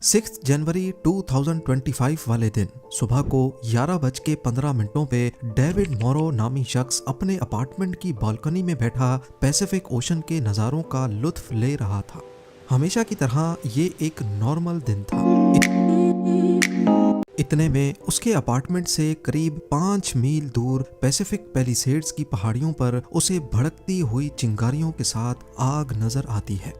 6 जनवरी 2025 वाले दिन सुबह को 11:15 पे डेविड मोरो नामी शख्स अपने अपार्टमेंट की बालकनी में बैठा पैसिफिक ओशन के नज़ारों का लुत्फ ले रहा था। हमेशा की तरह ये एक नॉर्मल दिन था। इतने में उसके अपार्टमेंट से करीब 5 मील दूर पैसिफिक पैलिसेड्स की पहाड़ियों पर उसे भड़कती हुई चिंगारियों के साथ आग नजर आती है।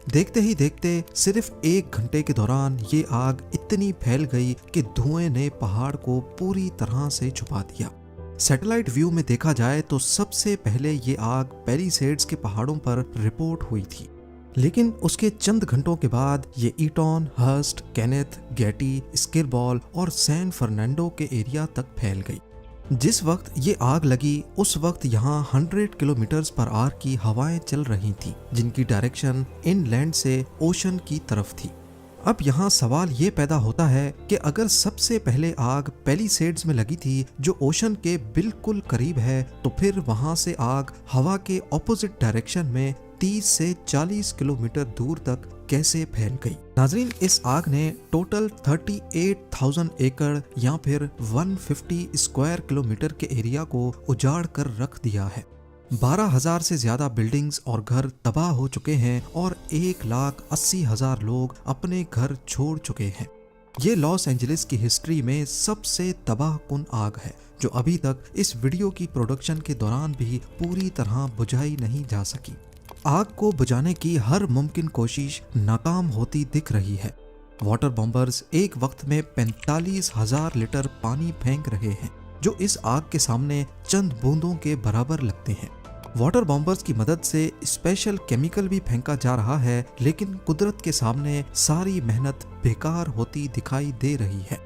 देखते ही देखते सिर्फ 1 घंटे के दौरान ये आग इतनी फैल गई कि धुएं ने पहाड़ को पूरी तरह से छुपा दिया। सैटेलाइट व्यू में देखा जाए तो सबसे पहले ये आग पैलिसेड्स के पहाड़ों पर रिपोर्ट हुई थी, लेकिन उसके चंद घंटों के बाद ये ईटॉन, हर्स्ट, केनेथ, गेटी, स्किरबॉल और सैन फर्नांडो के एरिया तक फैल गई। जिस वक्त ये आग लगी उस वक्त यहाँ 100 किलोमीटर पर आवर की हवाएं चल रही थी, जिनकी डायरेक्शन इनलैंड से ओशन की तरफ थी। अब यहाँ सवाल ये पैदा होता है कि अगर सबसे पहले आग पैलिसेड्स में लगी थी जो ओशन के बिल्कुल करीब है, तो फिर वहां से आग हवा के ऑपोजिट डायरेक्शन में 30 से 40 किलोमीटर दूर तक कैसे फैल गई। नाजरीन, इस आग ने टोटल 38,000 एकड़ या फिर 150 स्क्वायर किलोमीटर के एरिया को उजाड़ कर रख दिया है। 12,000 से ज्यादा बिल्डिंग्स और घर तबाह हो चुके हैं और 1,80,000 लोग अपने घर छोड़ चुके हैं। ये लॉस एंजलिस की हिस्ट्री में सबसे तबाहकुन आग है, जो अभी तक इस वीडियो की प्रोडक्शन के दौरान भी पूरी तरह बुझाई नहीं जा सकी। आग को बुझाने की हर मुमकिन कोशिश नाकाम होती दिख रही है। वाटर बॉम्बर्स एक वक्त में 45,000 लीटर पानी फेंक रहे हैं, जो इस आग के सामने चंद बूंदों के बराबर लगते हैं। वाटर बॉम्बर्स की मदद से स्पेशल केमिकल भी फेंका जा रहा है, लेकिन कुदरत के सामने सारी मेहनत बेकार होती दिखाई दे रही है।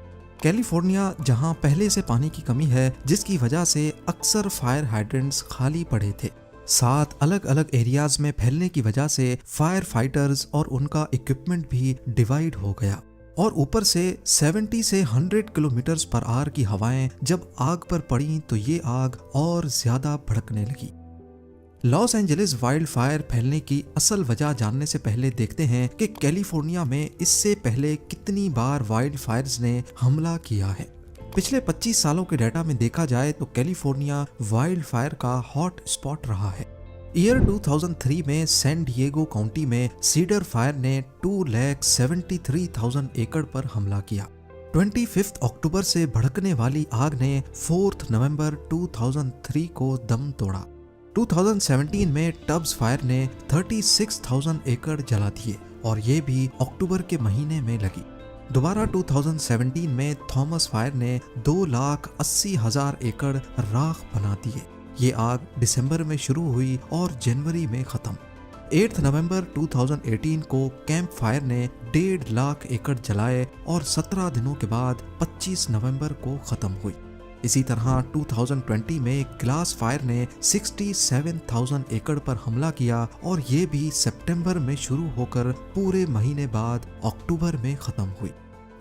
कैलिफोर्निया, जहां पहले से पानी की कमी है, जिसकी वजह से अक्सर फायर हाइड्रेंट्स खाली पड़े थे, 7 अलग अलग एरियाज में फैलने की वजह से फायर फाइटर्स और उनका इक्विपमेंट भी डिवाइड हो गया। और ऊपर से 70 से 100 किलोमीटर पर आवर की हवाएं जब आग पर पड़ी तो ये आग और ज्यादा भड़कने लगी। लॉस एंजलिस वाइल्ड फायर फैलने की असल वजह जानने से पहले देखते हैं कि कैलिफोर्निया में इससे पहले कितनी बार वाइल्ड फायर्स ने हमला किया है। पिछले 25 सालों के डाटा में देखा जाए तो कैलिफोर्निया वाइल्ड फायर का हॉट स्पॉट रहा है। ईयर 2003 में सैन डिएगो काउंटी में सीडर फायर ने 2,73,000 एकड़ पर हमला किया। 25 अक्टूबर से भड़कने वाली आग ने 4 नवंबर 2003 को दम तोड़ा। 2017 में टब्स फायर ने 36,000 एकड़ जला दिए और ये भी अक्टूबर के महीने में लगी। दोबारा 2017 में थॉमस फायर ने 2,80,000 एकड़ राख बना दिए। ये आग दिसंबर में शुरू हुई और जनवरी में खत्म। 8 नवंबर 2018 को कैंप फायर ने 1.5 लाख एकड़ जलाए और 17 दिनों के बाद 25 नवंबर को खत्म हुई। इसी तरह 2020 में ग्लास फायर ने 67,000 एकड़ पर हमला किया और ये भी सितंबर में शुरू होकर पूरे महीने बाद अक्टूबर में खत्म हुई।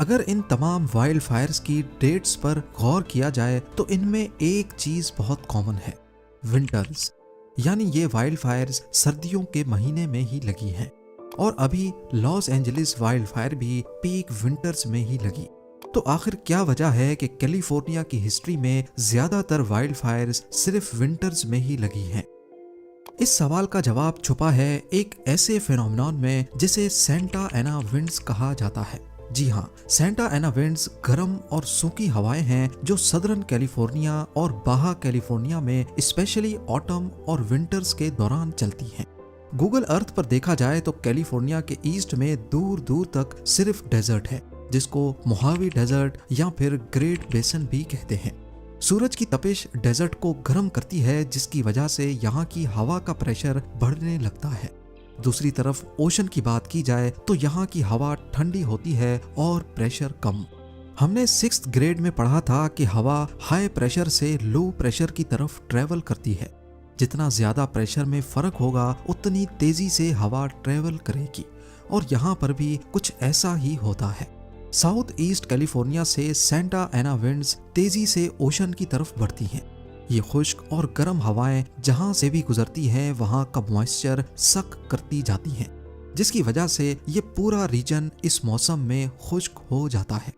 अगर इन तमाम वाइल्ड फायर्स की डेट्स पर गौर किया जाए तो इनमें एक चीज बहुत कॉमन है, विंटर्स। यानी ये वाइल्ड फायर्स सर्दियों के महीने में ही लगी हैं और अभी लॉस एंजलिस वाइल्ड फायर भी पीक विंटर्स में ही लगी। तो आखिर क्या वजह है कि कैलिफोर्निया की हिस्ट्री में ज्यादातर वाइल्ड फायर्स सिर्फ विंटर्स में ही लगी हैं? इस सवाल का जवाब छुपा है एक ऐसे फिनोमेनन में जिसे सेंटा एना विंड्स कहा जाता है। जी हाँ, सेंटा एना विंड्स गर्म और सूखी हवाएं हैं जो सदर्न कैलिफोर्निया और बाहा कैलिफोर्निया में स्पेशली ऑटम और विंटर्स के दौरान चलती हैं। गूगल अर्थ पर देखा जाए तो कैलिफोर्निया के ईस्ट में दूर दूर तक सिर्फ डेजर्ट है, जिसको मोहावी डेजर्ट या फिर ग्रेट बेसन भी कहते हैं। सूरज की तपिश डेजर्ट को गर्म करती है, जिसकी वजह से यहाँ की हवा का प्रेशर बढ़ने लगता है। दूसरी तरफ ओशन की बात की जाए तो यहाँ की हवा ठंडी होती है और प्रेशर कम। हमने 6th ग्रेड में पढ़ा था कि हवा हाई प्रेशर से लो प्रेशर की तरफ ट्रेवल करती है। जितना ज्यादा प्रेशर में फर्क होगा उतनी तेजी से हवा ट्रेवल करेगी और यहाँ पर भी कुछ ऐसा ही होता है। साउथ ईस्ट कैलिफोर्निया से सेंटा एना विंड्स तेजी से ओशन की तरफ बढ़ती हैं। ये खुश्क और गर्म हवाएं जहां से भी गुजरती हैं वहां का मॉइस्चर सक करती जाती हैं। जिसकी वजह से ये पूरा रीजन इस मौसम में खुश्क हो जाता है।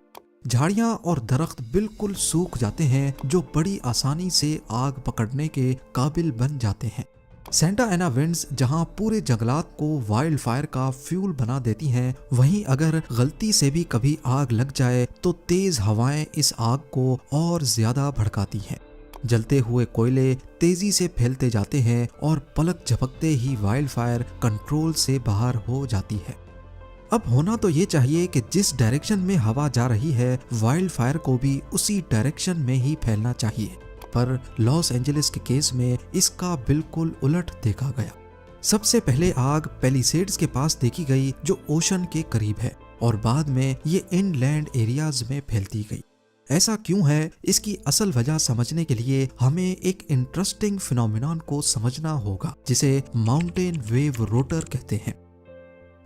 झाड़ियां और दरख्त बिल्कुल सूख जाते हैं, जो बड़ी आसानी से आग पकड़ने के काबिल बन जाते हैं। सेंटा एना विंड्स जहां पूरे जंगलात को वाइल्ड फायर का फ्यूल बना देती हैं, वहीं अगर गलती से भी कभी आग लग जाए तो तेज हवाएं इस आग को और ज्यादा भड़काती हैं। जलते हुए कोयले तेजी से फैलते जाते हैं और पलक झपकते ही वाइल्ड फायर कंट्रोल से बाहर हो जाती है। अब होना तो ये चाहिए कि जिस डायरेक्शन में हवा जा रही है, वाइल्ड फायर को भी उसी डायरेक्शन में ही फैलना चाहिए, पर लॉस एंजलिस के केस में इसका बिल्कुल उलट देखा गया। सबसे पहले आग पैलिसेड्स के पास देखी गई, जो ओशन के करीब है, और बाद में ये इनलैंड एरियाज में फैलती गई। ऐसा क्यों है, इसकी असल वजह समझने के लिए हमें एक इंटरेस्टिंग फिनोमिनन को समझना होगा, जिसे माउंटेन वेव रोटर कहते हैं।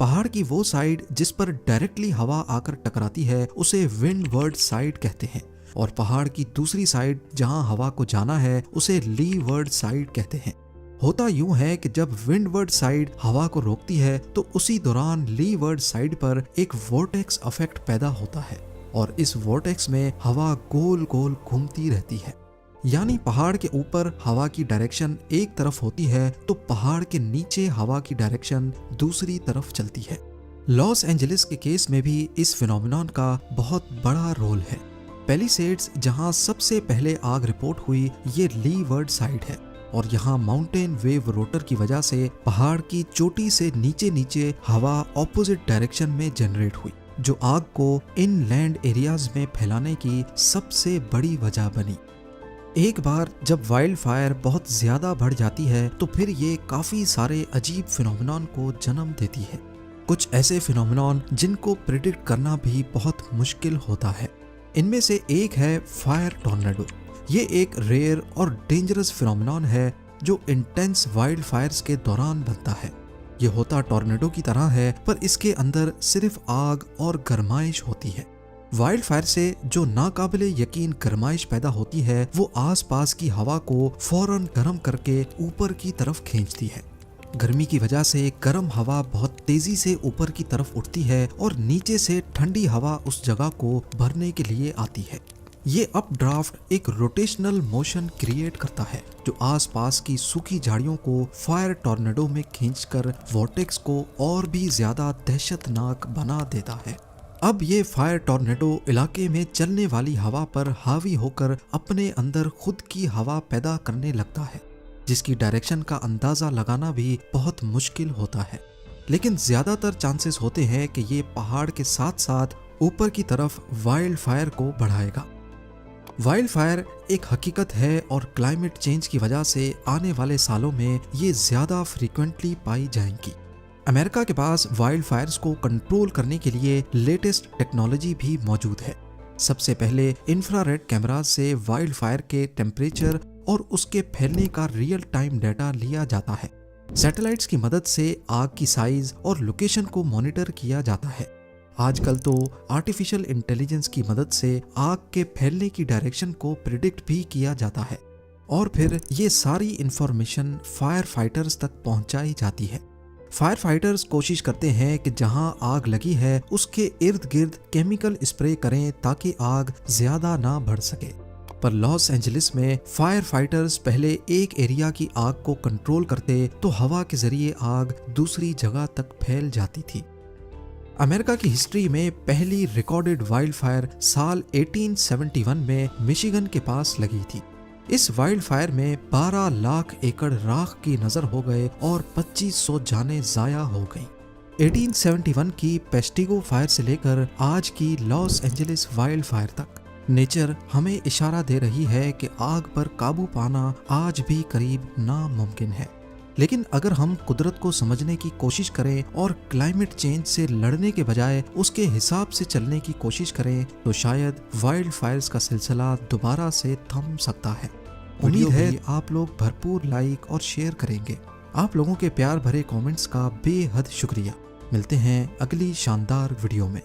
पहाड़ की वो साइड जिस पर डायरेक्टली हवा आकर टकराती है, उसे विंडवर्ड साइड कहते हैं, और पहाड़ की दूसरी साइड जहां हवा को जाना है, उसे लीवर्ड साइड कहते हैं। होता यूं है कि जब विंडवर्ड साइड हवा को रोकती है, तो उसी दौरान लीवर्ड साइड पर एक वोर्टेक्स इफेक्ट पैदा होता है, और इस वोर्टेक्स में हवा गोल गोल घूमती रहती है। यानी पहाड़ के ऊपर हवा की डायरेक्शन एक तरफ होती है, तो पहाड़ के नीचे हवा की डायरेक्शन दूसरी तरफ चलती है। लॉस एंजलिस के केस में भी इस फिनोमिनन का बहुत बड़ा रोल है। पैलिसेड्स जहां सबसे पहले आग रिपोर्ट हुई, ये लीवर्ड साइड है, और यहाँ माउंटेन वेव रोटर की वजह से पहाड़ की चोटी से नीचे नीचे हवा ऑपोजिट डायरेक्शन में जनरेट हुई, जो आग को इनलैंड एरियाज में फैलाने की सबसे बड़ी वजह बनी। एक बार जब वाइल्ड फायर बहुत ज्यादा बढ़ जाती है, तो फिर ये काफी सारे अजीब फिनोमिनन को जन्म देती है। कुछ ऐसे फिनोमिनन जिनको प्रिडिक्ट करना भी बहुत मुश्किल होता है। इनमें से एक है फायर टॉर्नेडो। ये एक रेयर और डेंजरस फिनोमिनन है, जो इंटेंस वाइल्ड फायर्स के दौरान बनता है। ये होता टॉर्नेडो की तरह है, पर इसके अंदर सिर्फ आग और गर्माइश होती है। वाइल्ड फायर से जो नाकाबिले यकीन गर्माइश पैदा होती है, वो आसपास की हवा को फौरन गर्म करके ऊपर की तरफ खींचती है। गर्मी की वजह से गर्म हवा बहुत तेजी से ऊपर की तरफ उठती है, और नीचे से ठंडी हवा उस जगह को भरने के लिए आती है। ये अपड्राफ्ट एक रोटेशनल मोशन क्रिएट करता है, जो आसपास की सूखी झाड़ियों को फायर टॉर्नेडो में खींचकर वोर्टेक्स को और भी ज्यादा दहशतनाक बना देता है। अब ये फायर टॉर्नेडो इलाके में चलने वाली हवा पर हावी होकर अपने अंदर खुद की हवा पैदा करने लगता है, जिसकी डायरेक्शन का अंदाजा लगाना भी बहुत मुश्किल होता है। लेकिन ज्यादातर चांसेस होते हैं कि ये पहाड़ के साथ साथ ऊपर की तरफ वाइल्ड फायर को बढ़ाएगा। वाइल्ड फायर एक हकीकत है, और क्लाइमेट चेंज की वजह से आने वाले सालों में ये ज्यादा फ्रीक्वेंटली पाई जाएंगी। अमेरिका के पास वाइल्ड फायर्स को कंट्रोल करने के लिए लेटेस्ट टेक्नोलॉजी भी मौजूद है। सबसे पहले इंफ्रारेड कैमरास से वाइल्ड फायर के टेम्परेचर और उसके फैलने का रियल टाइम डाटा लिया जाता है। सैटेलाइट्स की मदद से आग की साइज और लोकेशन को मॉनिटर किया जाता है। आजकल तो आर्टिफिशियल इंटेलिजेंस की मदद से आग के फैलने की डायरेक्शन को प्रिडिक्ट भी किया जाता है, और फिर ये सारी इंफॉर्मेशन फायर फाइटर्स तक पहुंचाई जाती है। फायर फाइटर्स कोशिश करते हैं कि जहां आग लगी है उसके इर्द गिर्द केमिकल स्प्रे करें, ताकि आग ज्यादा ना बढ़ सके। पर लॉस एंजलिस में फायर फाइटर्स पहले एक एरिया की आग को कंट्रोल करते, तो हवा के जरिए आग दूसरी जगह तक फैल जाती थी। अमेरिका की हिस्ट्री में पहली रिकॉर्डेड वाइल्ड फायर साल 1871 में मिशिगन के पास लगी थी। इस वाइल्ड फायर में 12 लाख एकड़ राख की नजर हो गए और 2500 जानें जाया हो गईं। 1871 की पेस्टिगो फायर से लेकर आज की लॉस एंजलिस वाइल्ड फायर तक नेचर हमें इशारा दे रही है कि आग पर काबू पाना आज भी करीब नामुमकिन है। लेकिन अगर हम कुदरत को समझने की कोशिश करें और क्लाइमेट चेंज से लड़ने के बजाय उसके हिसाब से चलने की कोशिश करें, तो शायद वाइल्ड फायर्स का सिलसिला दोबारा से थम सकता है। उम्मीद है आप लोग भरपूर लाइक और शेयर करेंगे। आप लोगों के प्यार भरे कमेंट्स का बेहद शुक्रिया। मिलते हैं अगली शानदार वीडियो में।